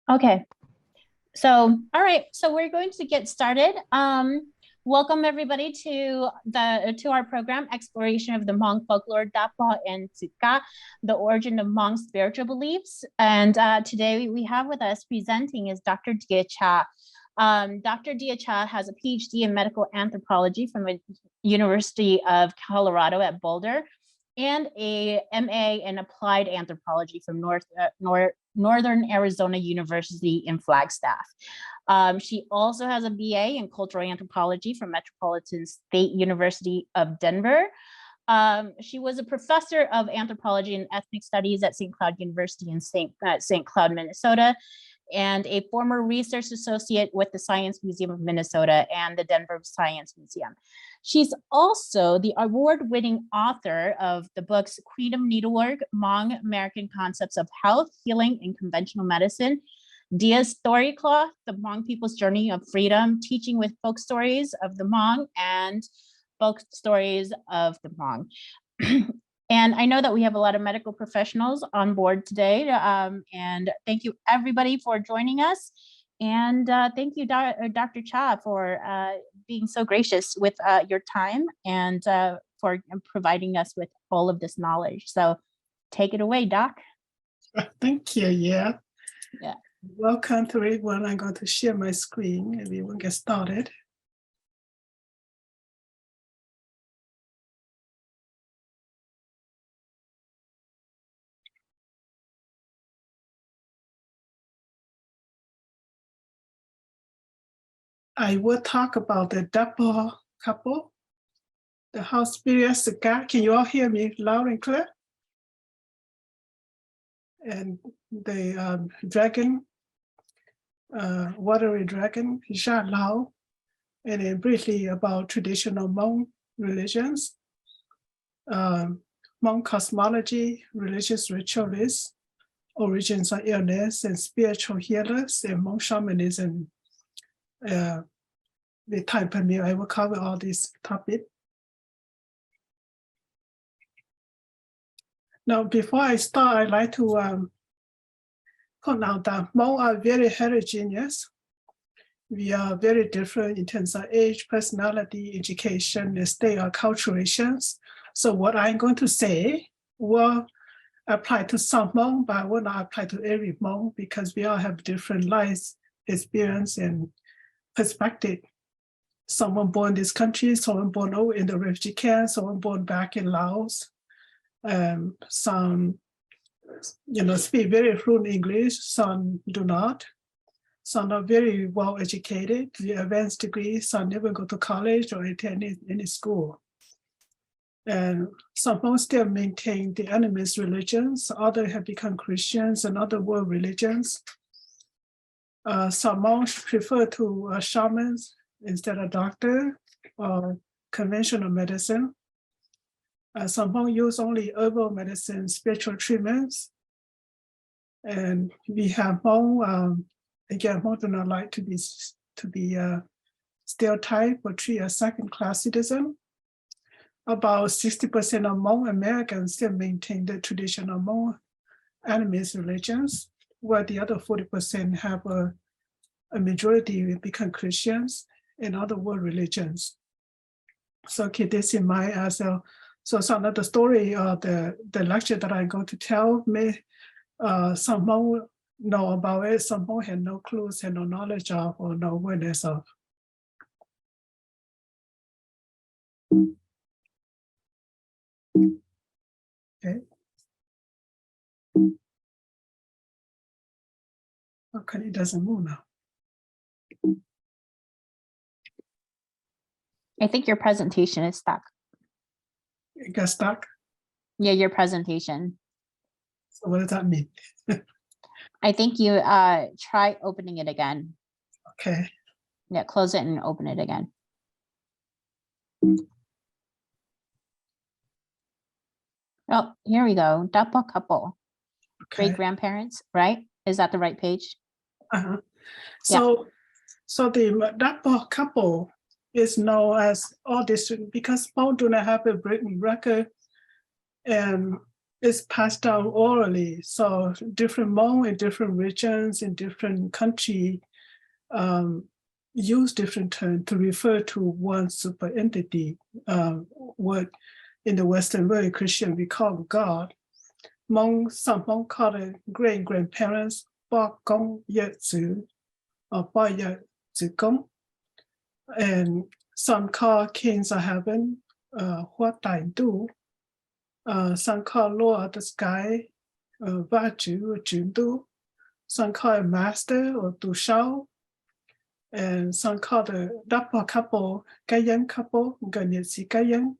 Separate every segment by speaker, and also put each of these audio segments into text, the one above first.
Speaker 1: Okay, so all right, so we're going to get started. Welcome everybody to our program, Exploration of the Hmong Folklore, Dab Pog and Tsuka, the origin of Hmong spiritual beliefs. And today we have with us presenting is Dr. Dia Cha. Dr. Dia Cha has a Ph.D. in medical anthropology from the University of Colorado at Boulder, and a MA in applied anthropology from Northern Arizona University in Flagstaff. She also has a BA in cultural anthropology from Metropolitan State University of Denver. She was a professor of anthropology and ethnic studies at St. Cloud University in St. Cloud, Minnesota, and a former research associate with the Science Museum of Minnesota and the Denver Science Museum. She's also the award-winning author of the books Queen of Needlework, Hmong American Concepts of Health, Healing, and Conventional Medicine, Dia's Story Cloth, The Hmong People's Journey of Freedom, Teaching with Folk Stories of the Hmong, and Folk Stories of the Hmong. And I know that we have a lot of medical professionals on board today. And thank you everybody for joining us. And thank you, Dr. Cha, for being so gracious with your time and for providing us with all of this knowledge. So take it away, Doc.
Speaker 2: Thank you. Yeah.
Speaker 1: Yeah.
Speaker 2: Welcome to everyone. I'm going to share my screen and we will get started. I will talk about the Dab Pog couple, the house spirit, the God. Can you all hear me loud and clear? And the dragon, watery dragon, Sha Lao, and then briefly about traditional Hmong religions, Hmong cosmology, religious ritualists, origins of illness and spiritual healers, and Hmong shamanism. The time permit, I will cover all these topics. Now, before I start, I'd like to point out that Hmong are very heterogeneous. We are very different in terms of age, personality, education, and state of acculturations. So what I'm going to say will apply to some Hmong, but will not apply to every Hmong because we all have different lives, experience, and perspective. Someone born in this country, someone born in the refugee camp, someone born back in Laos. Some, speak very fluent English, some do not. Some are very well educated, the advanced degree, some never go to college or attend any school. And some Hmong still maintain the animist religions, others have become Christians and other world religions. Some Hmong prefer to shamans instead of doctor or conventional medicine. Some Hmong use only herbal medicine, spiritual treatments. And we have Hmong, again, Hmong do not like to be stereotyped or treated as second-class citizen. About 60% of Hmong Americans still maintain the traditional Hmong animist religions, while the other 40% have a majority become Christians and other world religions. So keep this in mind as a, so some of the story of the lecture that I'm going to tell may some Hmong know about it, some Hmong have no clues, have no knowledge of, or no awareness of. Okay. Okay, it doesn't move now.
Speaker 1: I think your presentation is stuck.
Speaker 2: It got stuck?
Speaker 1: Yeah, your presentation.
Speaker 2: So what does that mean?
Speaker 1: I think you try opening it again.
Speaker 2: Okay.
Speaker 1: Yeah, close it and open it again. Oh, here we go. Dab Pog couple.
Speaker 2: Okay.
Speaker 1: Great grandparents, right? Is that the right page?
Speaker 2: Uh-huh. So the Dab Pog couple is known as all this because Hmong do not have a written record, and it's passed down orally. So different Hmong in different regions in different country use different terms to refer to one super entity. What in the Western world Christian we call God. Some Hmong call it great-grandparents, Ba Gong Ye Zu, or Ba Ye Zu Gong. And some call kings of heaven, Hua Tai Du. Some call Lord of the sky, Va Ju or Jun Du. Some call it master or Du Shao. And some call the Dab Pog couple, Gayen couple, Ganyi Gayen.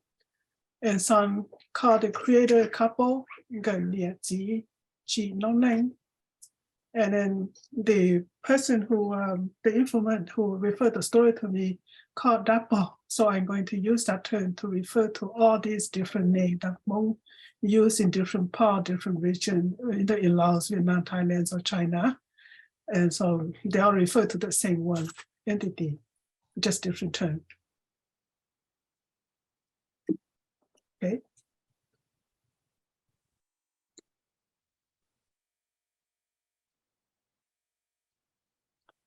Speaker 2: And some call the creator couple, Ganyi Ji No Name. And then the person who, the informant who referred the story to me called Dab Pog. So I'm going to use that term to refer to all these different names that Hmong use in different parts, different regions, either in Laos, Vietnam, Thailand, or China. And so they all refer to the same one entity, just different term. Okay.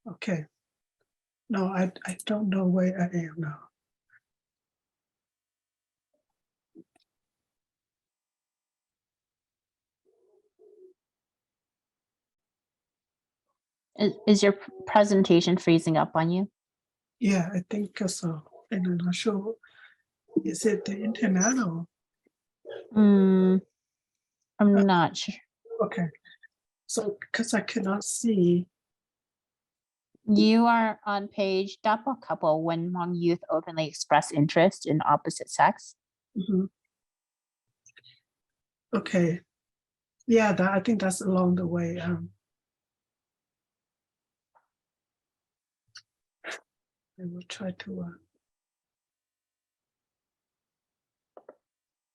Speaker 2: Okay. No, I don't know where I am now.
Speaker 1: Is your presentation freezing up on you?
Speaker 2: Yeah, I think so. And I'm not sure. Is it the internet or?
Speaker 1: I'm not sure.
Speaker 2: Okay. So, because I cannot see.
Speaker 1: You are on page Dab Pog couple when Hmong youth openly express interest in opposite sex.
Speaker 2: Mm-hmm. Okay. Yeah, I think that's along the way. I will try to.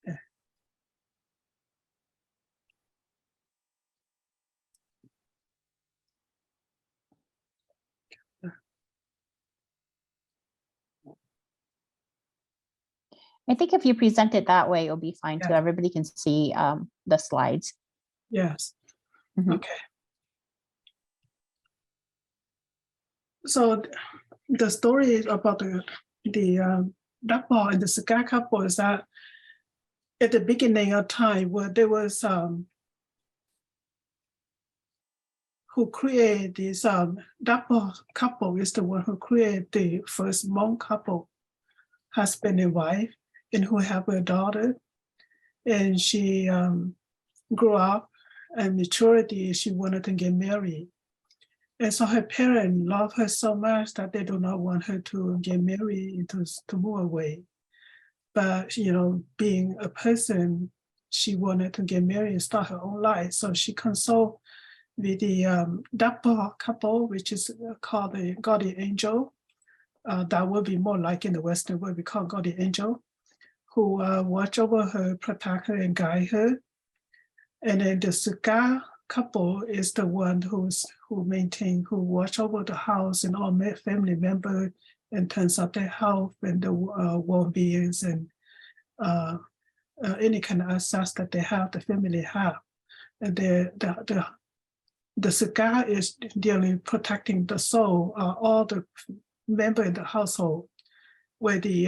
Speaker 2: Yeah.
Speaker 1: I think if you present it that way, it'll be fine too.
Speaker 2: Yeah.
Speaker 1: Everybody can see the slides.
Speaker 2: Yes.
Speaker 1: Mm-hmm.
Speaker 2: Okay. So the story about the Dab Pog and the Xwb couple is that at the beginning of time where there was who created this Dab Pog couple is the one who created the first Hmong couple, husband and wife, and who have a daughter. And she grew up and maturity, she wanted to get married. And so her parents love her so much that they do not want her to get married, to move away. But, you know, being a person, she wanted to get married and start her own life. So she consulted with the Dab Pog couple, which is called the guardian angel. That would be more like in the Western world, we call guardian angel, who watch over her, protect her, and guide her. And then the Xwb couple is the one who watch over the house and all family members and turns out their health and the well-beings and any kind of access that they have, the family have. And the Xwb is dealing protecting the soul, all the members in the household, where the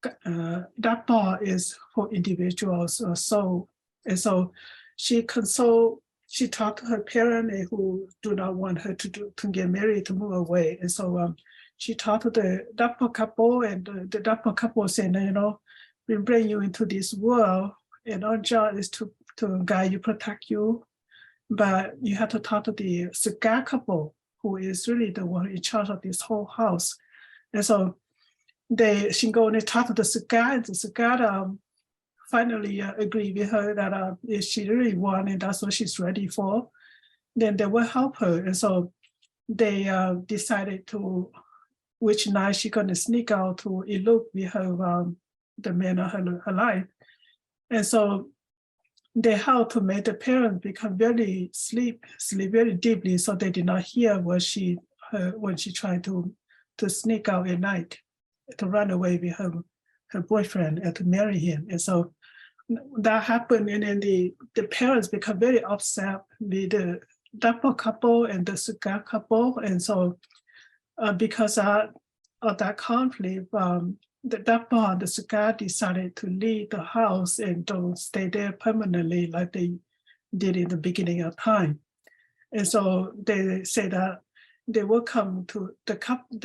Speaker 2: Dab Pog is for individuals or soul. And so she talked to her parents who do not want her to get married, to move away. And so she talked to the Dab Pog couple, and the Dab Pog couple said, you know, we bring you into this world, and our job is to guide you, protect you. But you have to talk to the Xwb couple, who is really the one in charge of this whole house. And so she go and talk to the Xwb, and the Xwb finally agree with her that if she really wants and that's what she's ready for, then they will help her. And so they decided to which night she's going to sneak out to elope with her, the man of her life. And so they helped to make the parents become very sleep very deeply, so they did not hear what when she tried to sneak out at night, to run away with her boyfriend and to marry him. And so that happened, and then the parents become very upset with the Dab Pog couple and the Xwb couple, and so because of that conflict, the Dab Pog and the Xwb decided to leave the house and don't stay there permanently like they did in the beginning of time. And so they say that they will come to the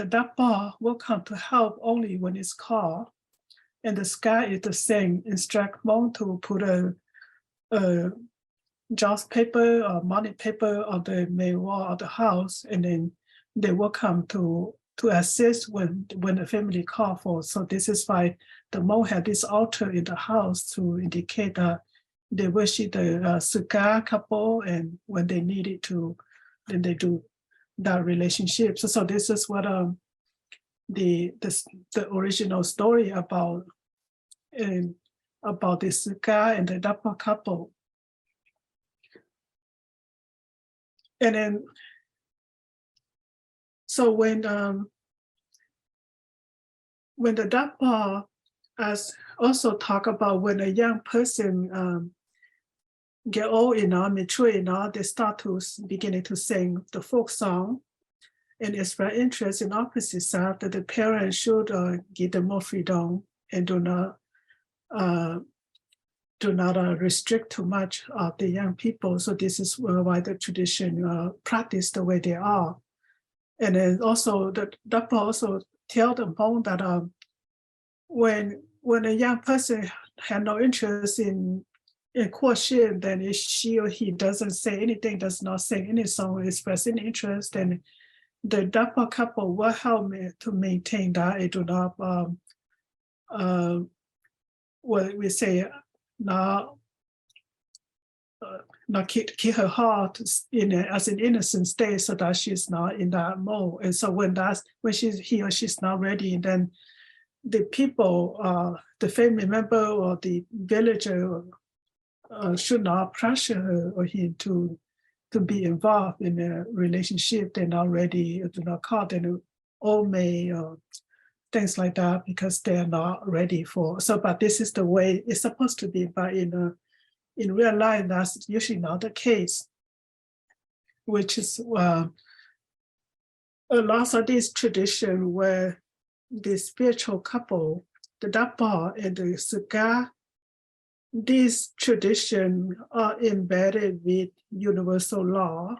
Speaker 2: Dab Pog will come to help only when it's called. And the Xwb is the same, instruct Hmong to put a joss paper or money paper on the main wall of the house, and then they will come to assist when the family call for. So this is why the Hmong have this altar in the house to indicate that they worship the Xwb couple, and when they need it to, then they do that relationship. So this is what the original story about the Xwb and the Dab Pog couple. And then, so when the Dab Pog as also talk about when a young person get old enough, mature enough, they start to beginning to sing the folk song, and express interest in opposite side, that the parents should give them more freedom and do not restrict too much of the young people. So this is why the tradition practice the way they are. And then also the Dab Pog also tell the Hmong that when a young person had no interest in courtship, then if she or he doesn't say anything, does not sing any song, express any interest, then the Dab Pog couple will help me to maintain that. It do not what we say not keep her heart as an innocent state, so that she's not in that mode. And so when he or she's not ready, then the people, the family member or the villager should not pressure her or him to be involved in a relationship they're not ready, or do not call them old maid or things like that, because they're not ready for. So, but this is the way it's supposed to be. But in real life, that's usually not the case, which is a lot of this tradition where the spiritual couple, the Dab Pog and the Xwb, these traditions are embedded with universal law,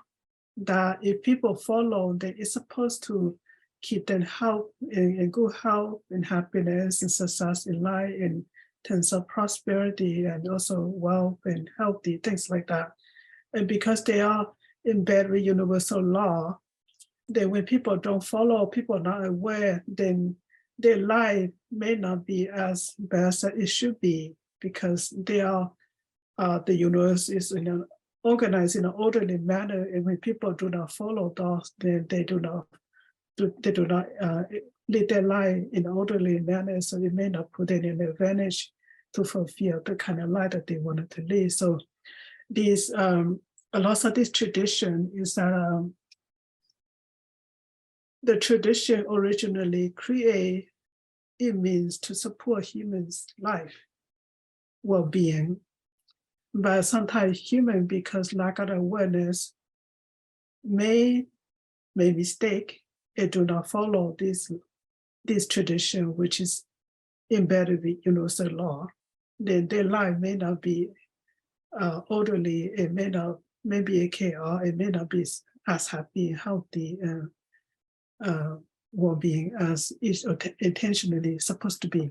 Speaker 2: that if people follow, then it's supposed to keep them health and good health and happiness and success in life in terms of prosperity and also wealth and healthy, things like that. And because they are embedded with universal law, then when people don't follow, people are not aware, then their life may not be as best as it should be, because they are the universe is organized in an orderly manner, and when people do not follow those, then they do not live their life in an orderly manner, so it may not put any advantage to fulfill the kind of life that they wanted to live. So these a lot of this tradition is that the tradition originally create, it means to support humans' life, well-being. But sometimes human, because lack of awareness, may mistake and do not follow this tradition, which is embedded with universal law. Then their life may not be orderly, it may be a chaos, it may not be as happy and healthy well-being as is intentionally supposed to be.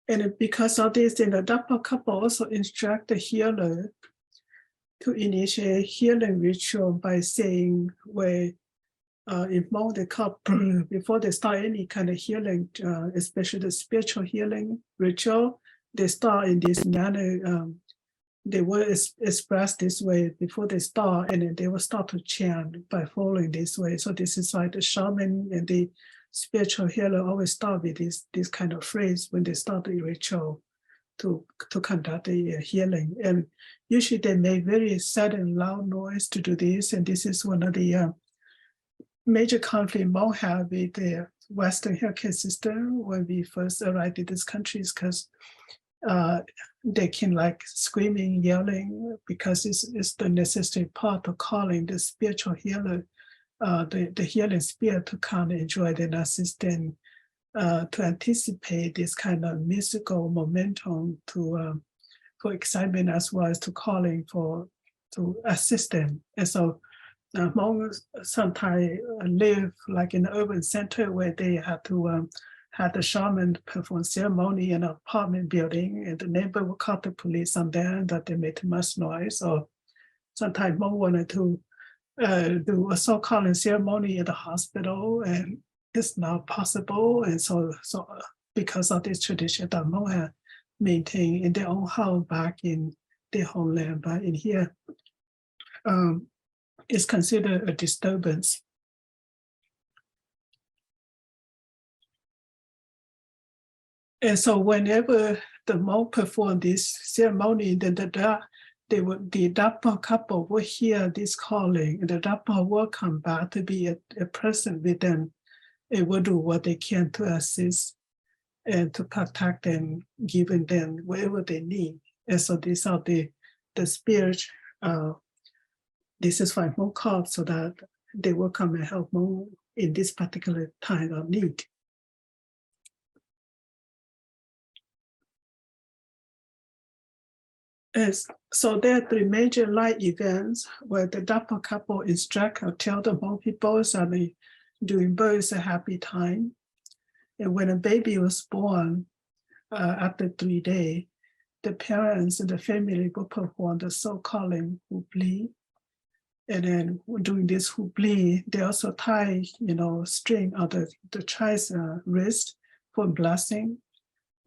Speaker 2: And because of this, the Dab Pog couple also instruct the healer to initiate healing ritual by saying, where in Hmong they call before they start any kind of healing, especially the spiritual healing ritual, they start in this manner. They will express this way before they start, and then they will start to chant by following this way. So this is why the shaman and the spiritual healer always start with this kind of phrase when they start the ritual. to conduct the healing. And usually they make very sudden loud noise to do this. And this is one of the major conflict Hmong have with the Western healthcare system when we first arrived in this country, because they can like screaming, yelling, because it's the necessary part of calling the spiritual healer, the healing spirit to come and enjoy the assistance, to anticipate this kind of musical momentum to for excitement, as well as to calling to assist them. And so Hmong sometimes live like in an urban center where they have to have the shaman perform ceremony in an apartment building, and the neighbor will call the police on them that they made too much noise. Or sometimes Hmong wanted to do a so-called ceremony in the hospital, and it's not possible. And so because of this tradition that Hmong have maintained in their own house back in their homeland, but in here, it's considered a disturbance. And so whenever the Hmong perform this ceremony, then the Dab Pog couple will hear this calling, and the Dab Pog will come back to be a person with them. It will do what they can to assist and to protect them, giving them whatever they need. And so these are the spirit. This is why Hmong called, so that they will come and help Hmong in this particular time of need. So there are three major life events where the Dab Pog couple instruct or tell the Hmong people that during birth is a happy time. And when a baby was born, after 3 days, the parents and the family will perform the so-called plig. And then during this plig, they also tie, string on the child's wrist for blessing.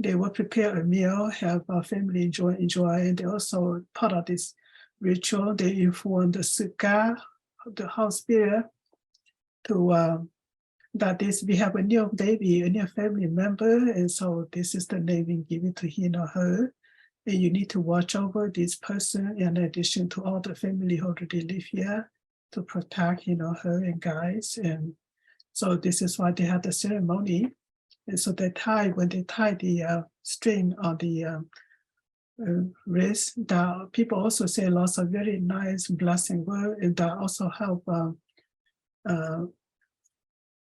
Speaker 2: They will prepare a meal, have our family enjoy, and they also, part of this ritual, they inform the Suka, the house spirit, to that we have a new baby, a new family member, and so this is the name we give it to him or her. And you need to watch over this person in addition to all the family who already live here to protect, her and guys. And so this is why they have the ceremony. And so when they tie the string on the wrist, that people also say lots of very nice blessing word, and that also help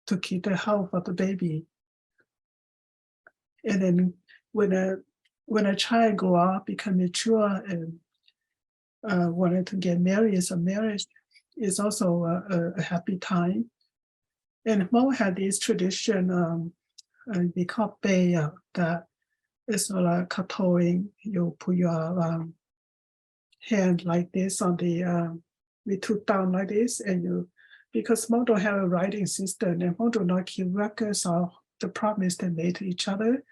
Speaker 2: to keep the health of the baby. And then when a child grow up, become mature, and wanted to get married, so marriage is also a happy time. And Hmong had this tradition, we call Bay, that is like katoing. You put your hand like this on the, we took down like this, and because Hmong don't have a writing system, and Hmong do not keep records of the promise they made to each other.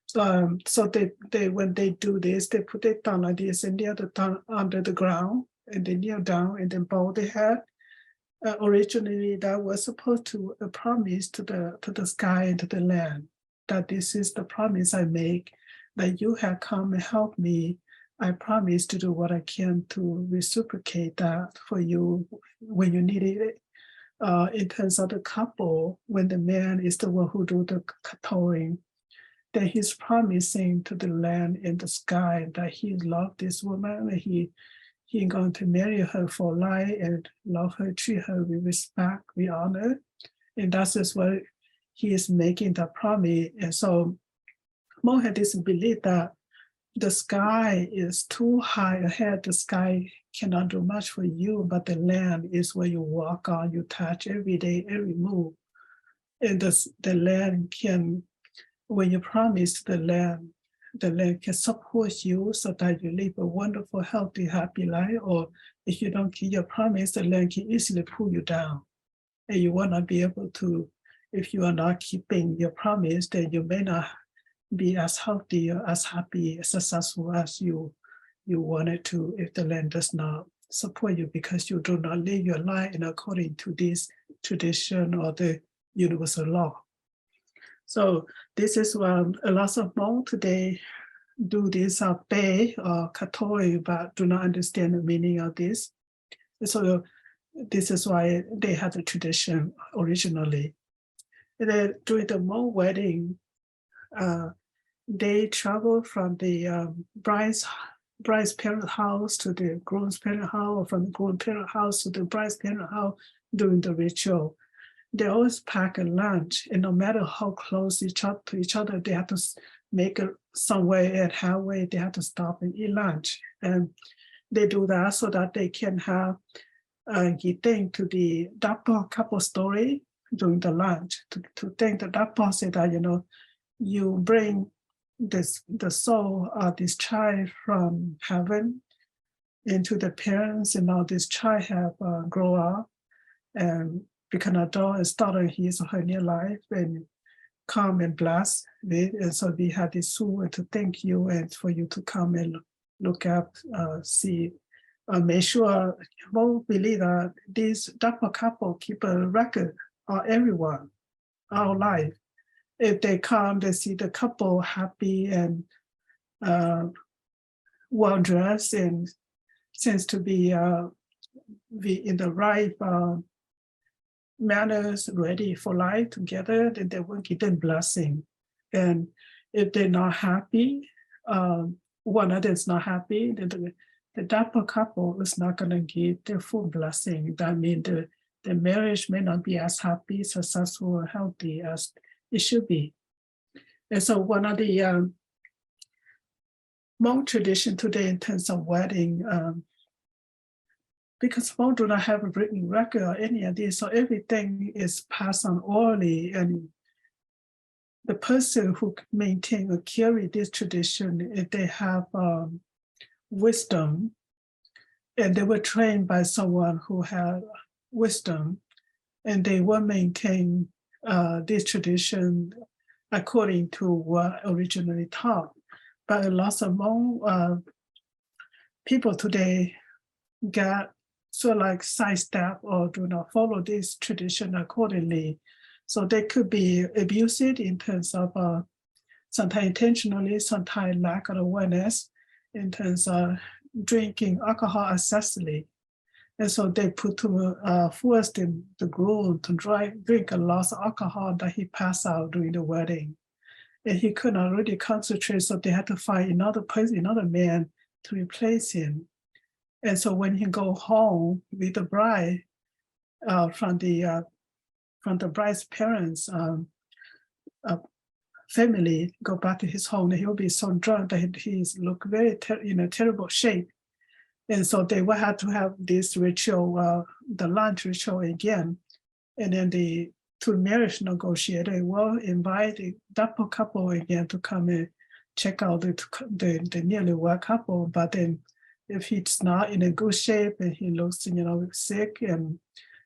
Speaker 2: So they when they do this, they put it down like this and kneel down under the ground, and they kneel down and then bow their head. Originally, that was supposed to a promise to the sky and to the land, that this is the promise I make, that you have come and helped me. I promise to do what I can to reciprocate that for you when you need it. In terms of the couple, when the man is the one who do the katoing, then he's promising to the land and the sky that he loved this woman, and he going to marry her for life and love her, treat her with respect, with honor. And that's just what he is making the promise. And so Hmong had this belief that the sky is too high ahead. The sky cannot do much for you, but the land is where you walk on, you touch every day, every move. And the land can, when you promise the land can support you so that you live a wonderful, healthy, happy life. Or if you don't keep your promise, the land can easily pull you down. And you will not be able to, if you are not keeping your promise, then you may not be as healthy or as happy, as successful as you wanted to, if the land does not support you, because you do not live your life in according to this tradition or the universal law. So this is a lot of Hmong today do this Bay or Katori, but do not understand the meaning of this. So this is why they had the tradition originally. And then during the Hmong wedding, they travel from the bride's parent house to the groom's parent house, or from the groom's parent house to the bride's parent house during the ritual. They always pack a lunch, and no matter how close to each other, they have to make it somewhere at halfway. They have to stop and eat lunch, and they do that so that they can have getting to the Dab Pog couple story during the lunch. To think that Dab Pog said that you bring the soul of this child from heaven into the parents, and now this child have grow up and become an adult and started his or her new life and come and bless with. And so we had this soul to thank you and for you to come and look up, see, make sure. Won't believe that this Dab Pog couple keep a record of everyone, our life. If they come, they see the couple happy and well dressed and seems to be in the right manners, ready for life together, then they will get them blessing. And if they're not happy, one of them is not happy, then the Dab Pog couple is not going to get their full blessing. That means the marriage may not be as happy, successful, or healthy as it should be. And so one of the Hmong tradition today in terms of wedding, because Hmong do not have a written record or any of this, so everything is passed on orally, and the person who maintain or carry this tradition, if they have wisdom, and they were trained by someone who had wisdom, and they will maintain this tradition according to what originally taught. But lots of Hmong people today get sort of like sidestep or do not follow this tradition accordingly. So they could be abusive in terms of sometimes intentionally, sometimes lack of awareness in terms of drinking alcohol excessively. And so they put to force the groom to drink a lot of alcohol that he passed out during the wedding. And he could not really concentrate, so they had to find another person, another man to replace him. And so when he go home with the bride from the bride's parents' family, go back to his home, and he'll be so drunk that he's look very terrible shape. And so they will have to have this ritual, the lunch ritual again. And then the two marriage negotiators will invite the Dab Pog couple again to come and check out the Needlework couple. But then if he's not in a good shape and he looks, sick and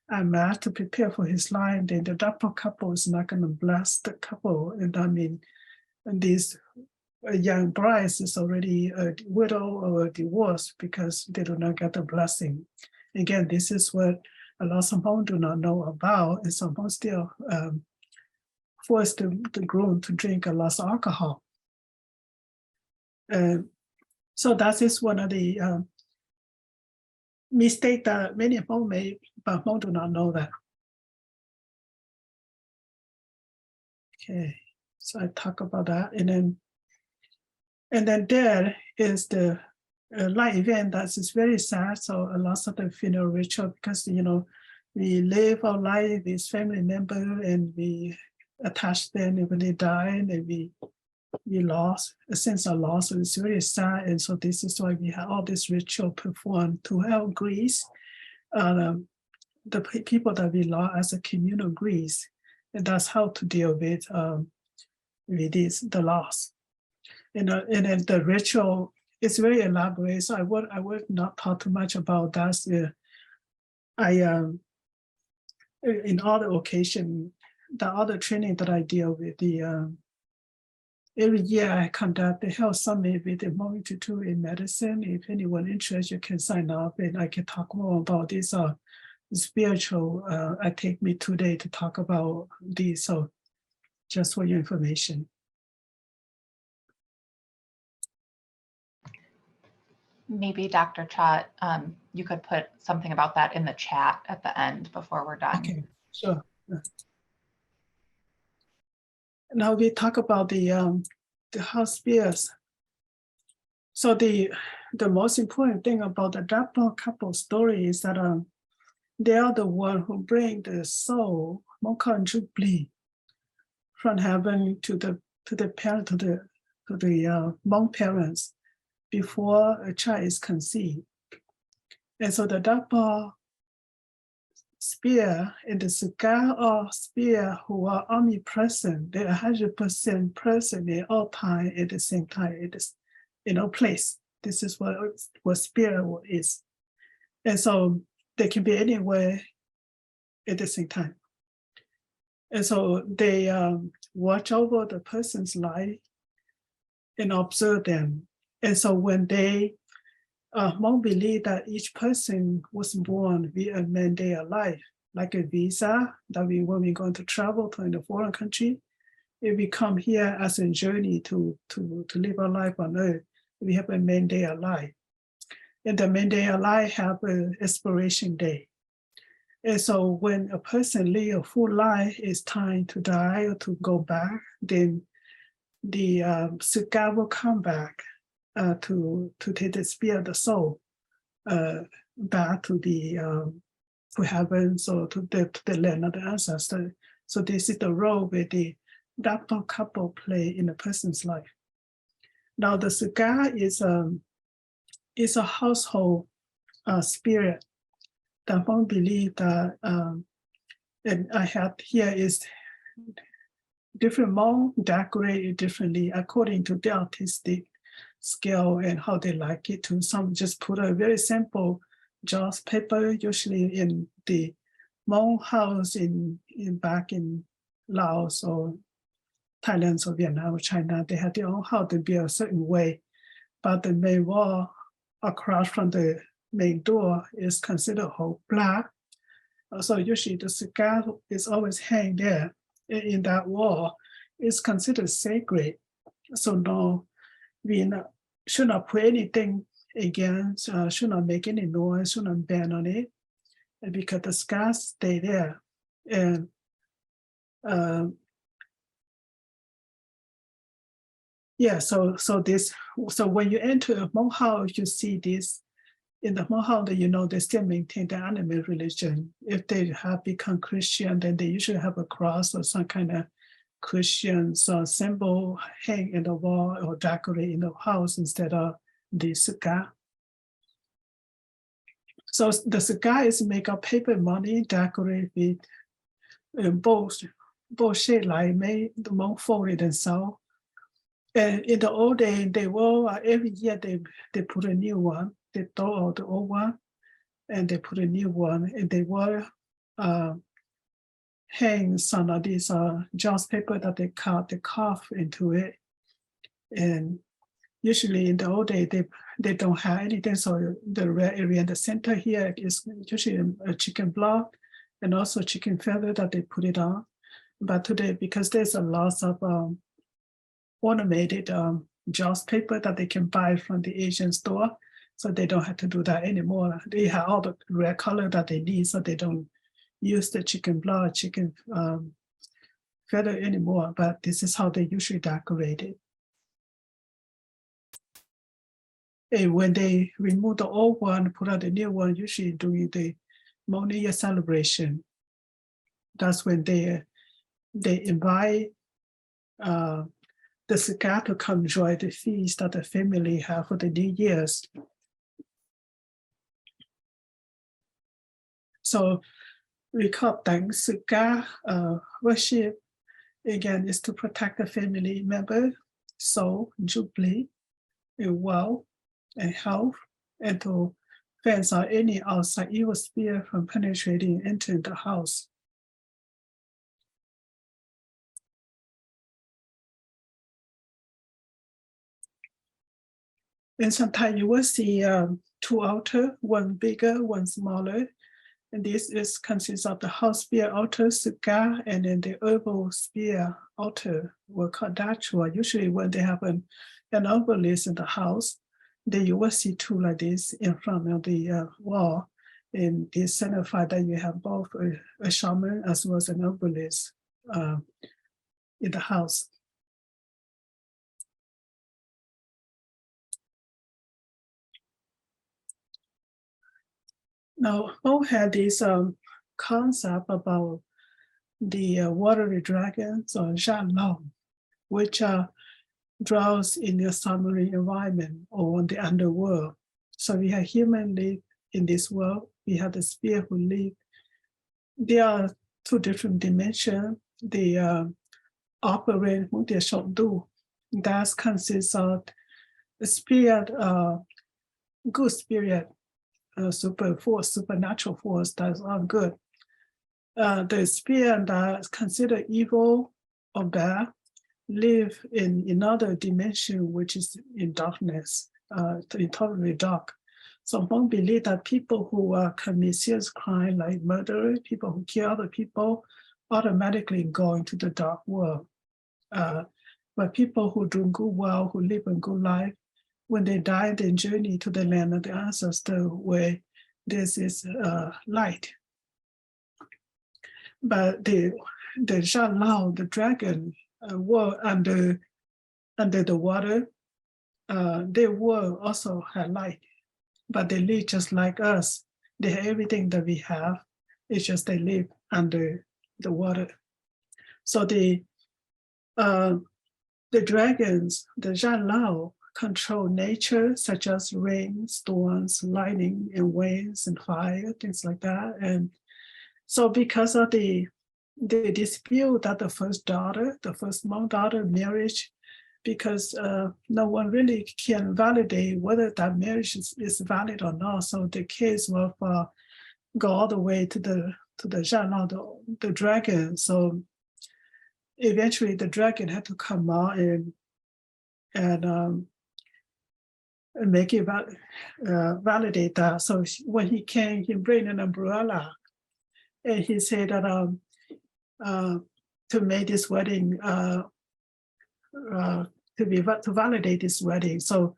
Speaker 2: mad to prepare for his life, then the Dab Pog couple is not going to bless the couple. And I mean, these young brides is already a widow or a divorce because they do not get the blessing. Again, this is what a lot of Hmong do not know about, and some Hmong still force the groom to drink a lot of alcohol. So that is one of the mistakes that many Hmong make, but Hmong do not know that. Okay, so I talk about that, and then there is the life event that is very sad. So a lot of the funeral ritual, because we live our life with family member and we attach them, and when they die, and we lost a sense of loss. So it's very sad, and so this is why we have all this ritual performed to help grieve the people that we lost as a communal grief, and that's how to deal with this the loss. And then the ritual is very elaborate, so I would not talk too much about that. In other occasion, the other training that I deal with, every year I conduct the health summit with the Hmong Institute in medicine. If anyone interested, you can sign up, and I can talk more about this spiritual. I take me today to talk about this, so just for your information.
Speaker 3: Maybe Dr. Cha, you could put something about that in the chat at the end before we're done.
Speaker 2: Okay, sure. Now we talk about the house spirits. So the most important thing about the Dab Pog couple story is that they are the one who bring the soul, Jubilee, from heaven to the parent to the Hmong parents before a child is conceived. And so the Dab Pog spear and the cigar or spear who are omnipresent, they're 100% present at all time at the same time at this place. This is what spirit is. And so they can be anywhere at the same time. And so they watch over the person's life and observe them. And so when they Hmong believe that each person was born with a mandate of life, like a visa that when we're going to travel to in a foreign country, if we come here as a journey to live our life on earth, we have a mandate of life. And the mandate of life have an expiration date. And so when a person live a full life, it's time to die or to go back, then the cigar will come back to take the spirit of the soul back to the to heaven, so to the land of the ancestor. So this is the role where the Dab Pog couple play in a person's life. Now the cigar is a household spirit. The Hmong believe that, and I have here is different Hmong decorated differently according to their artistic skill and how they like it to. Some just put a very simple joss paper, usually in the Hmong house in back in Laos or Thailand or Vietnam or China. They had their own house to be a certain way, but the main wall across from the main door is considered whole black. So usually the cigar is always hang there in that wall. It's considered sacred. So no, we should not put anything against, should not make any noise, should not ban on it, because the scars stay there. And yeah, so when you enter a Hmong house, you see this. In the Hmong house, they still maintain the animal religion. If they have become Christian, then they usually have a cross or some kind of Christian symbol hang in the wall or decorate in the house instead of the cigar. So the cigar is made of paper money decorated with both shaped like made the Hmong folded and so. And in the old days, they will every year they put a new one. They throw out the old one and they put a new one, and they will hang some of these joss paper that they carve into it. And usually in the old day, they don't have anything. So the red area in the center here is usually a chicken block and also chicken feather that they put it on. But today, because there's a lot of ornamented joss paper that they can buy from the Asian store, so they don't have to do that anymore. They have all the red color that they need, so they don't use the chicken blood, chicken feather anymore, but this is how they usually decorate it. And when they remove the old one, put out the new one, usually during the Hmong New Year celebration, that's when they invite the cigar to come enjoy the feast that the family have for the New Year's. So we call Tang cigar worship, again, is to protect the family member, soul, jubilee, and wealth, and health, and to fence out any outside evil spirit from penetrating into the house. And sometimes you will see two altars, one bigger, one smaller. And this consists of the house spear altar, cigar, and then the herbal spear altar, we call that. Usually when they have an herbalist in the house, then you will see two like this in front of the wall. And this signify that you have both a shaman as well as an herbalist in the house. Now, Hmong had this concept about the watery dragons or Shan Lao, which dwells in the submarine environment or in the underworld. So we have human live in this world. We have the spirit who live. There are two different dimensions. They operate with their Xwb. That consists of the spirit, good spirit, super force, supernatural force that's all good. The spirit that is considered evil or bad live in another dimension, which is in darkness, totally dark. So Hmong believe that people who commit serious crime like murder, people who kill other people, automatically go into the dark world. But people who do good well, who live a good life, when they die, they journey to the land of the ancestor where this is light. But the Shan Lao, the dragon, were under the water. They were also had light, but they live just like us. They have everything that we have. It's just they live under the water. So the dragons, the Shan Lao, control nature, such as rain, storms, lightning, and winds, and fire, things like that. And so because of the dispute that the first Hmong daughter marriage, because no one really can validate whether that marriage is valid or not. So the case will go all the way to the Shan Lao, the dragon. So eventually the dragon had to come out and make it validate that. So when he came, he bring an umbrella, and he said that to make this wedding to validate this wedding. So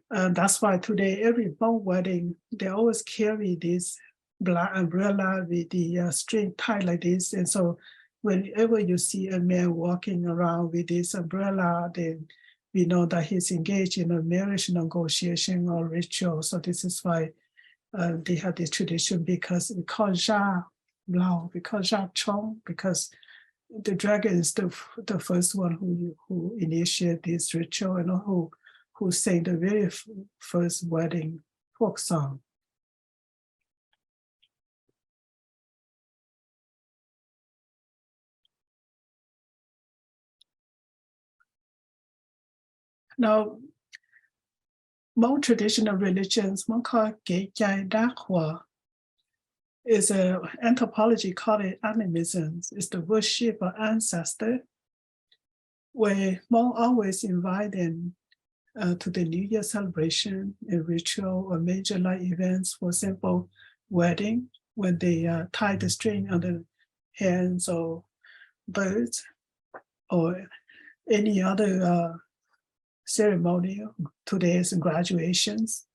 Speaker 2: that's why today every Hmong wedding they always carry this black umbrella with the string tied like this. And so whenever you see a man walking around with this umbrella, then we know that he's engaged in a marriage negotiation or ritual. So this is why they have this tradition, because we call Sha Lao, because Sha Chong, because the dragon is the first one who initiated this ritual and who sang the very first wedding folk song. Now, Hmong traditional religions, Hmong call Dag Pog, is an anthropology called it animism. It's the worship of ancestor, where Hmong always invite them to the New Year celebration, a ritual or major life events. For example, wedding, when they tie the string on the hands or birds, or any other ceremony, today's graduations,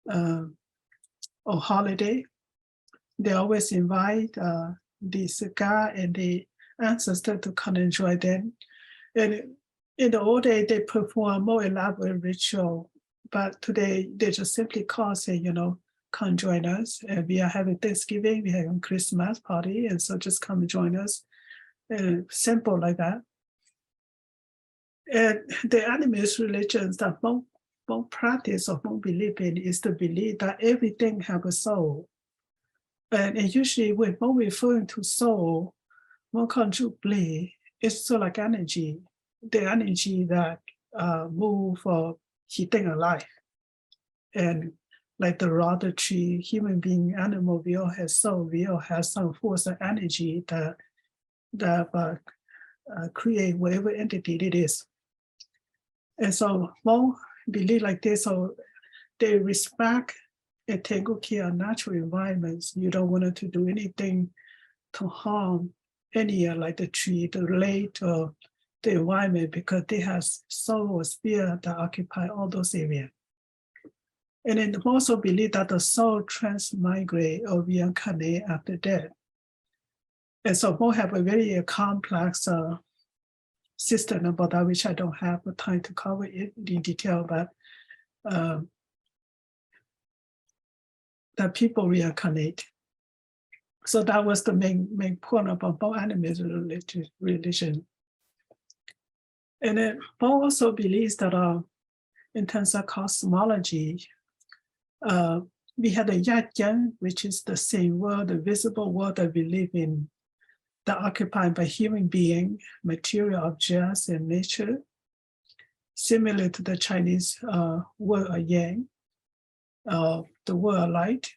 Speaker 2: or holiday. They always invite the Sika and the ancestor to come and join them. And in the old days, they perform more elaborate ritual, but today they just simply call, say, come join us. And we are having Thanksgiving, we have a Christmas party, and so just come and join us. Simple like that. And the animist religions that Hmong practice or Hmong believe in is the belief that everything has a soul. And usually when Hmong referring to soul, Hmong call plig, it's sort of like energy, the energy that move or keeping alive. And like the rod, the tree, human being, animal, we all have soul, we all have some force of energy that create whatever entity it is. And so Hmong believe like this, so they respect and take good care of natural environments. You don't want to do anything to harm any like the tree, the lake, or the environment, because they have soul or spirit that occupy all those areas. And then also believe that the soul transmigrate or reincarnate after death. And so Hmong have a very complex system about that, which I don't have the time to cover it in detail, but that people reincarnate. So that was the main point about Hmong animism religion. And then Hmong also believes that in terms of cosmology, we had a Yat-Yang, which is the same world, the visible world that we live in, that occupied by human being, material objects, and nature, similar to the Chinese word of Yang, the word of light.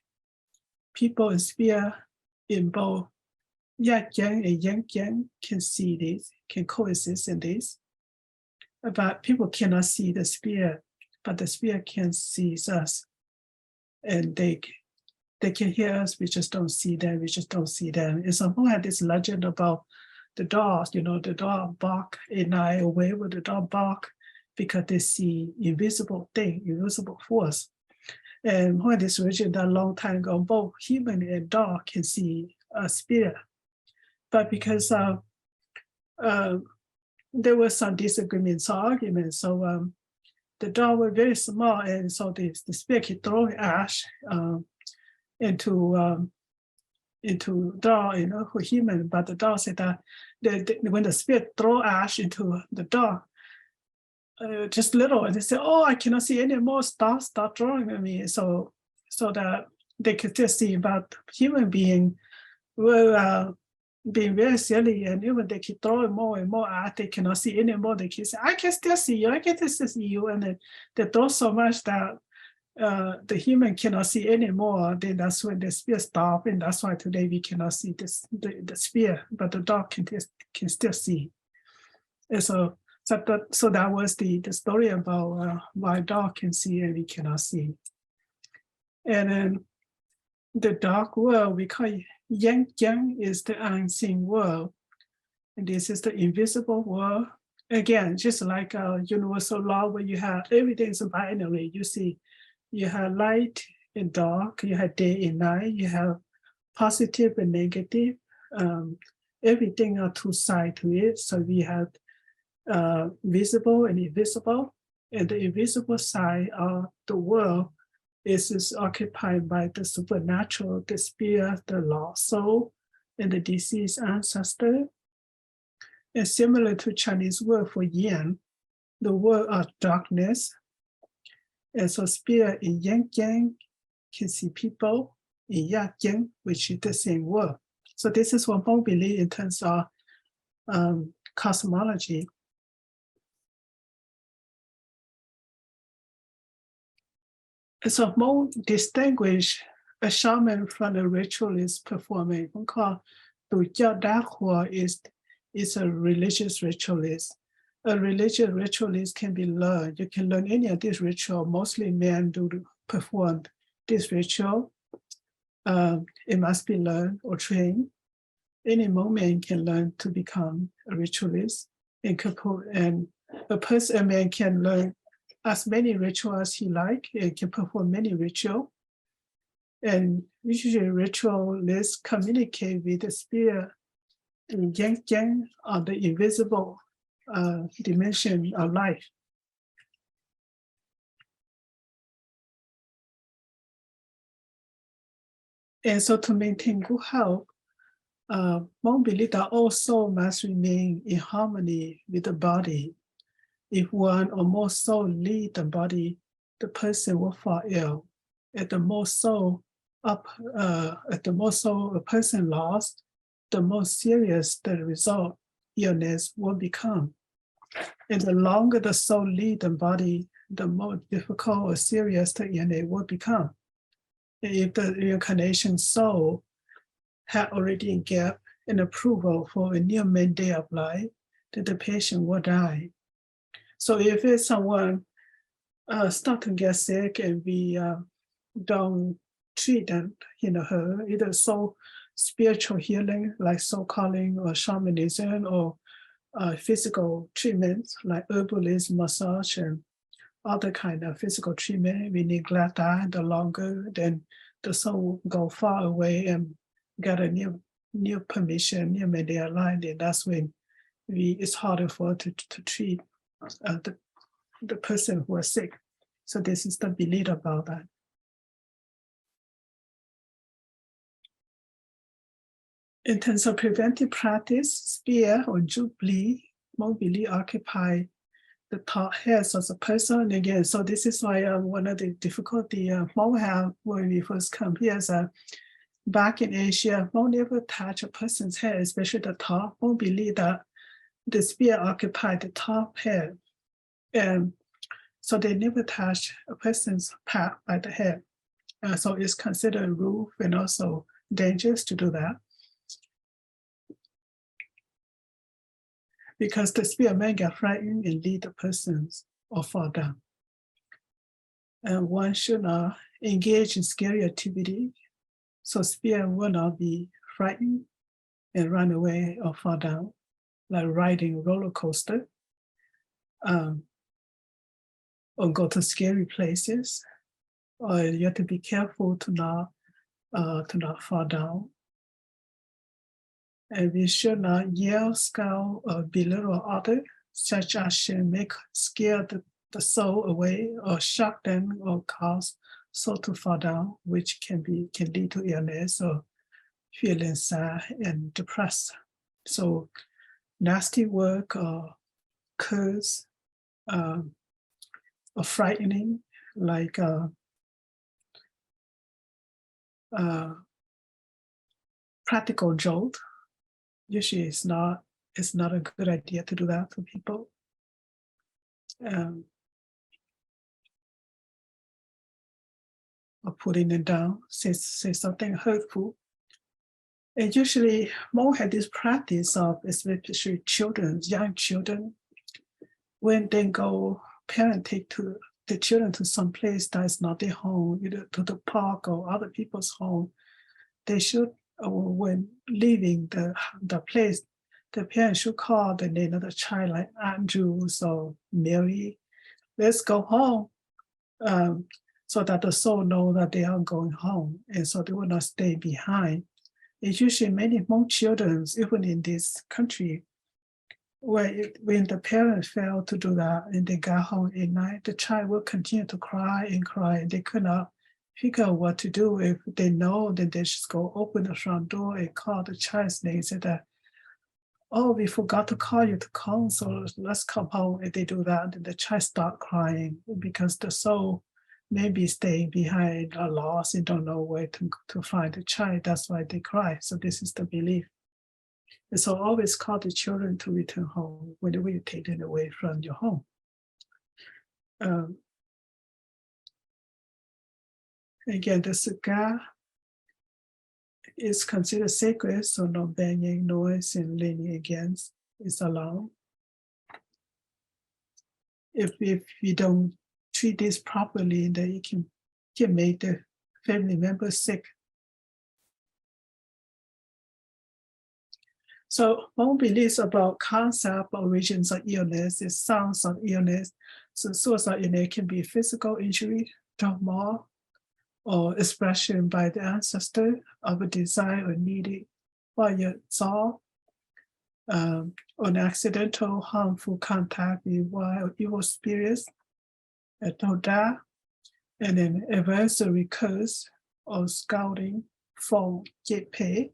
Speaker 2: People and spirit in both Yat-Yang and Yang-Yang can see this, can coexist in this. But people cannot see the spirit, but the spirit can see us. And they can hear us, we just don't see them, we just don't see them. And someone had this legend about the dogs, the dog bark at night, or wherever the dog bark, because they see invisible thing, invisible force. And when this legend a long time ago, both human and dog can see a spirit. But because there was some disagreements, arguments, so the dog was very small, and so the spirit kept throwing ash into dog, for human. But the dog said that when the spirit throw ash into the dog, just little, and they said, "Oh, I cannot see any more. Stop drawing at me." So that they could just see, but human being were being very silly, and even they keep throwing more and more ash, they cannot see anymore. They keep saying, "I can still see you. I can still see you," and then they throw so much that the human cannot see anymore. Then that's when the spirit stop, and that's why today we cannot see the spirit, but the dog can still see. And so that was the story about why dog can see and we cannot see. And then the dark world, we call it Yang is the unseen world. And this is the invisible world. Again, just like a universal law where you have everything is binary. You see, you have light and dark, you have day and night, you have positive and negative. Everything are two sides to it. So we have visible and invisible. And the invisible side of the world is occupied by the supernatural, the spirit, the lost soul, and the deceased ancestor. And similar to Chinese word for yin, the word of darkness. And so spirit in Yang can see people in Yang, which is the same word. So this is what Hmong believe in terms of cosmology. So Hmong distinguish a shaman from a ritualist performing. Hmong call Dag Pog is a religious ritualist. A religious ritualist can be learned. You can learn any of this ritual. Mostly men do perform this ritual. It must be learned or trained. Any Hmong man can learn to become a ritualist. And a man can learn as many rituals as he like, and can perform many rituals. And usually ritualists communicate with the spirit in Yang on the invisible dimension of life. And so to maintain good health, Hmong believe that all soul must remain in harmony with the body. If one or more soul leave the body, the person will fall ill. At the more soul a person lost, the more serious the result illness will become. And the longer the soul leave the body, the more difficult or serious the illness will become. And if the reincarnation soul had already given an approval for a new mandate of life, then the patient will die. So if it's someone start to get sick and we don't treat them, her either soul spiritual healing like soul calling or shamanism, or physical treatments like herbalism, massage, and other kind of physical treatment. We neglect that, the longer, then the soul will go far away and get a new permission, new media line, and that's when it's harder for to treat the person who is sick. So this is the belief about that. In terms of preventive practice, spear or jubilee mobily occupy the top heads of the person. And again, so this is why one of the difficulty Hmong have when we first come here is back in Asia, Hmong never touch a person's head, especially the top. Hmong believe that the spear occupied the top head. And so they never touch a person's part by the head. So it's considered rude and also dangerous to do that. Because the spearman get frightened and lead the persons or fall down. And one should not engage in scary activity. So spear will not be frightened and run away or fall down, like riding a roller coaster, or go to scary places. Or you have to be careful to not fall down. And we should not yell, scowl, or belittle others, such as should scare the soul away or shock them or cause soul to fall down, which can lead to illness or feeling sad and depressed. So nasty work or curse or frightening, like practical joke. Usually it's not a good idea to do that to people. Or putting them down, say something hurtful. And usually Hmong had this practice of, especially children, young children, when they go, parents take the children to some place that is not their home, either to the park or other people's home. They should, when leaving the place, the parents should call the name of the child, like Andrew or Mary. Let's go home, so that the soul know that they are going home, and so they will not stay behind. It's usually many Hmong children, even in this country, when the parents fail to do that and they got home at night, the child will continue to cry and cry. They could not figure out what to do. If they know, then they just go open the front door and call the child's name and say that, oh, we forgot to call you to come, so let's come home. If they do that, then the child start crying because the soul may be staying behind or lost and don't know where to find the child. That's why they cry. So this is the belief. And so always call the children to return home whenever you take them away from your home. Again, the cigar is considered sacred, so no banging, noise, and leaning against is allowed. If you don't treat this properly, then it can make the family member sick. So Hmong beliefs about concept, origins of illness, the sounds of illness. So source of illness can be physical injury, trauma, or expression by the ancestor of a desire or needed by your soul, or an accidental harmful contact with wild or evil spirits, a toda, and an adversary curse or scouting from Jepe,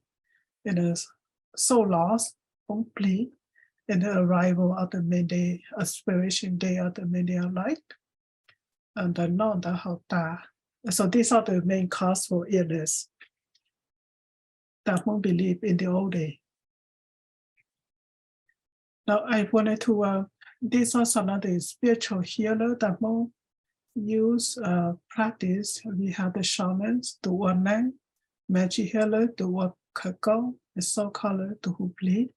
Speaker 2: and a soul loss from plig, and the arrival of the main day, aspiration day of the main day of light, and the non-da. So these are the main cause for illness that Hmong believe in the old day. Now I wanted to, these are some of the spiritual healer that Hmong use, practice. We have the shamans, the one man, magic healer, the one kakao, the soul caller, the who bleed,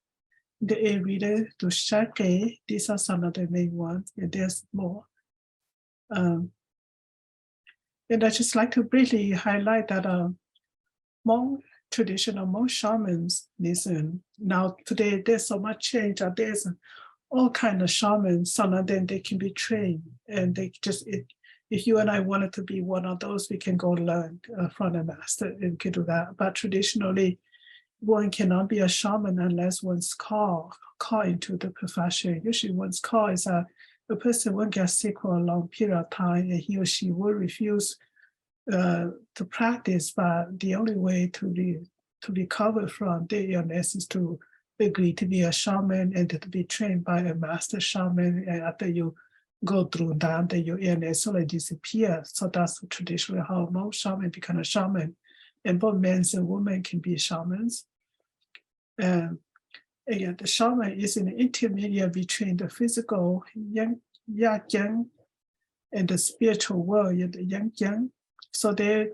Speaker 2: the air reader, the shake. These are some of the main ones, and there's more. And I just like to briefly highlight that Hmong traditional Hmong shamanism. Now today there's so much change. There's all kind of shamans. Some of them, they can be trained, and they just, if you and I wanted to be one of those, we can go learn from a master and can do that. But traditionally, one cannot be a shaman unless one's called into the profession. Usually one's call is a person won't get sick for a long period of time, and he or she will refuse to practice, but the only way to recover from the illness is to agree to be a shaman and to be trained by a master shaman. And after you go through that, then your illness sort of disappears. So that's traditionally how most shaman become a shaman. And both men and women can be shamans. And again, the shaman is an intermediate between the physical yang and the spiritual world, the yang. So they're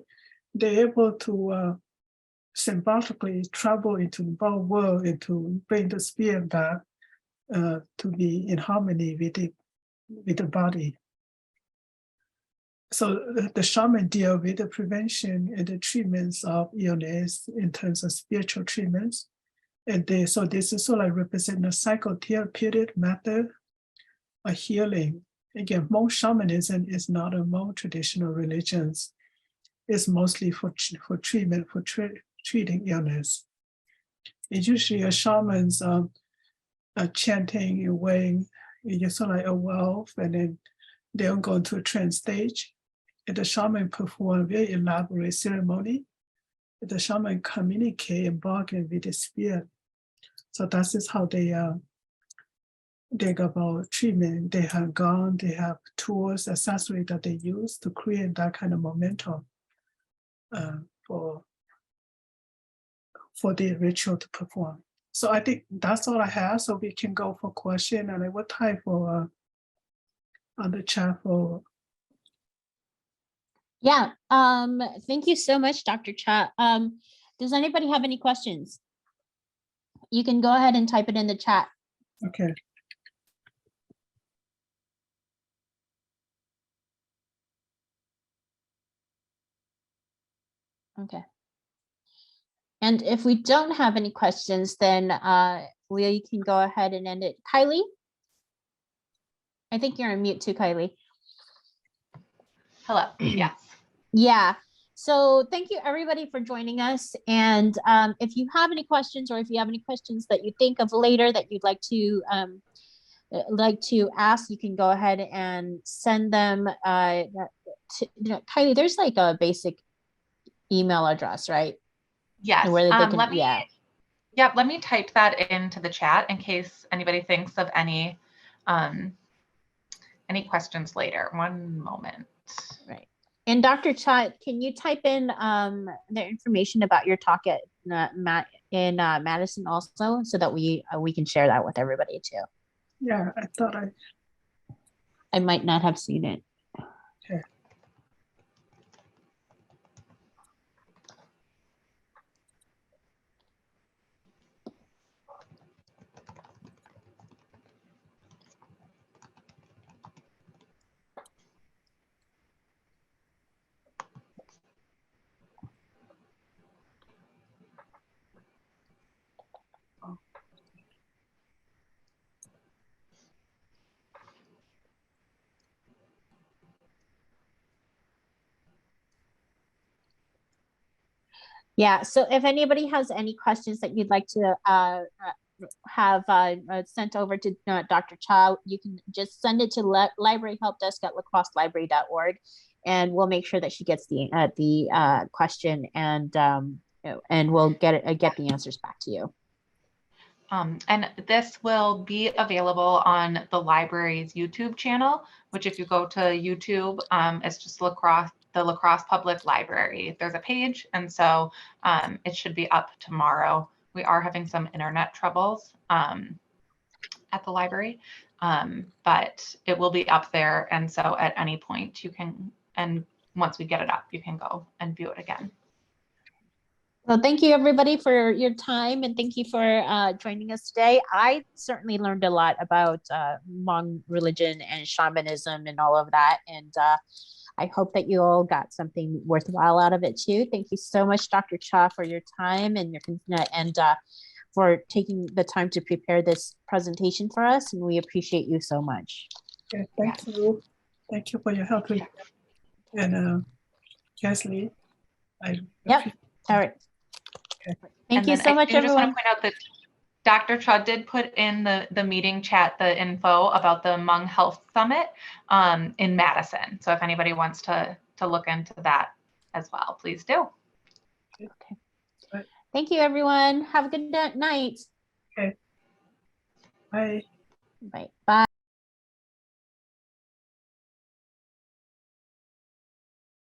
Speaker 2: able to symbolically travel into the both world and to bring the spirit back to be in harmony with the body. So the shaman deal with the prevention and the treatments of illness in terms of spiritual treatments. And so this is sort of represent a psychotherapeutic method of healing. Again, Hmong shamanism is not among traditional religions. It's mostly for treatment, for treating illness. And usually a shaman's chanting and weighing, it's sort of like a wealth, and then they'll go into a trance stage. And the shaman perform a very elaborate ceremony. The shaman communicate and bargain with the spirit. So that is how they go about treatment. They have tools, accessories that they use to create that kind of momentum for the ritual to perform. So I think that's all I have. So we can go for question, and what time for on the chat for.
Speaker 1: Yeah, thank you so much, Dr. Cha. Does anybody have any questions? You can go ahead and type it in the chat.
Speaker 2: Okay.
Speaker 1: Okay. And if we don't have any questions, then we can go ahead and end it. Kylie? I think you're on mute too, Kylie.
Speaker 3: Hello, yes.
Speaker 1: Yeah, so thank you everybody for joining us. And if you have any questions, or if you have any questions that you think of later that you'd like to ask, you can go ahead and send them Kylie, there's like a basic email address, right?
Speaker 3: Yes.
Speaker 1: Where they can,
Speaker 3: let me type that into the chat in case anybody thinks of any questions later. One moment.
Speaker 1: Right. And Dr. Cha, can you type in the information about your talk at Madison also, so that we can share that with everybody too?
Speaker 2: Yeah, I thought
Speaker 1: I might not have seen it.
Speaker 2: Okay.
Speaker 1: Yeah, so if anybody has any questions that you'd like to have sent over to Dr. Cha, you can just send it to library help desk at lacrosselibrary.org, and we'll make sure that she gets the question, and we'll get the answers back to you.
Speaker 3: And this will be available on the library's YouTube channel, which if you go to YouTube, it's just the Lacrosse Public Library. There's a page, and so it should be up tomorrow. We are having some internet troubles at the library, but it will be up there. And so at any point you can, and once we get it up, you can go and view it again.
Speaker 1: Well, thank you everybody for your time, and thank you for joining us today. I certainly learned a lot about Hmong religion and shamanism and all of that, and I hope that you all got something worthwhile out of it too. Thank you so much, Dr. Cha, for your time and your for taking the time to prepare this presentation for us, and we appreciate you so much.
Speaker 2: Okay, thank you. Thank you for your help. And Kathleen,
Speaker 1: Yep. All right.
Speaker 2: Okay.
Speaker 1: Thank you so much,
Speaker 3: I just want
Speaker 1: everyone.
Speaker 3: to point out that Dr. Chud did put in the meeting chat the info about the Hmong Health Summit in Madison. So if anybody wants to look into that as well, please do.
Speaker 1: Okay. Thank you, everyone. Have a good night.
Speaker 2: Okay. Bye.
Speaker 1: Bye. Bye.